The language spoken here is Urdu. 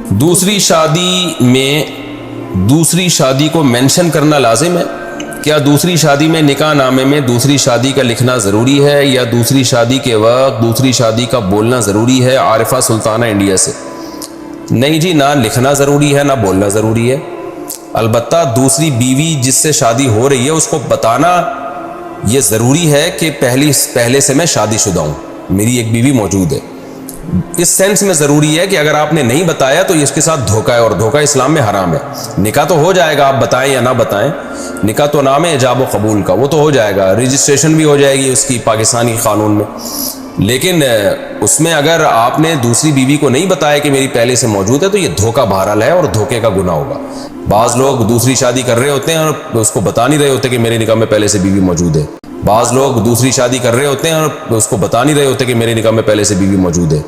دوسری شادی کو مینشن کرنا لازم ہے؟ کیا دوسری شادی میں نکاح نامے میں دوسری شادی کا لکھنا ضروری ہے یا دوسری شادی کے وقت دوسری شادی کا بولنا ضروری ہے؟ عارفہ سلطانہ انڈیا سے۔ نہیں جی، نہ لکھنا ضروری ہے نہ بولنا ضروری ہے۔ البتہ دوسری بیوی جس سے شادی ہو رہی ہے اس کو بتانا یہ ضروری ہے کہ پہلے سے میں شادی شدہ ہوں، میری ایک بیوی موجود ہے۔ اس سینس میں ضروری ہے کہ اگر آپ نے نہیں بتایا تو اس کے ساتھ دھوکہ ہے، اور دھوکہ اسلام میں حرام ہے۔ نکاح تو ہو جائے گا، آپ بتائیں یا نہ بتائیں، نکاح تو نام ہے ایجاب و قبول کا، وہ تو ہو جائے گا، رجسٹریشن بھی ہو جائے گی اس کی پاکستانی قانون میں۔ لیکن اس میں اگر آپ نے دوسری بیوی کو نہیں بتایا کہ میری پہلے سے موجود ہے تو یہ دھوکہ بہرحال ہے اور دھوکے کا گناہ ہوگا۔ بعض لوگ دوسری شادی کر رہے ہوتے ہیں اور اس کو بتا نہیں رہے ہوتے کہ میرے نکاح میں پہلے سے بیوی موجود ہے۔ بعض لوگ دوسری شادی کر رہے ہوتے ہیں اور اس کو بتا نہیں رہے ہوتے کہ میرے نکاح میں پہلے سے بیوی موجود ہے۔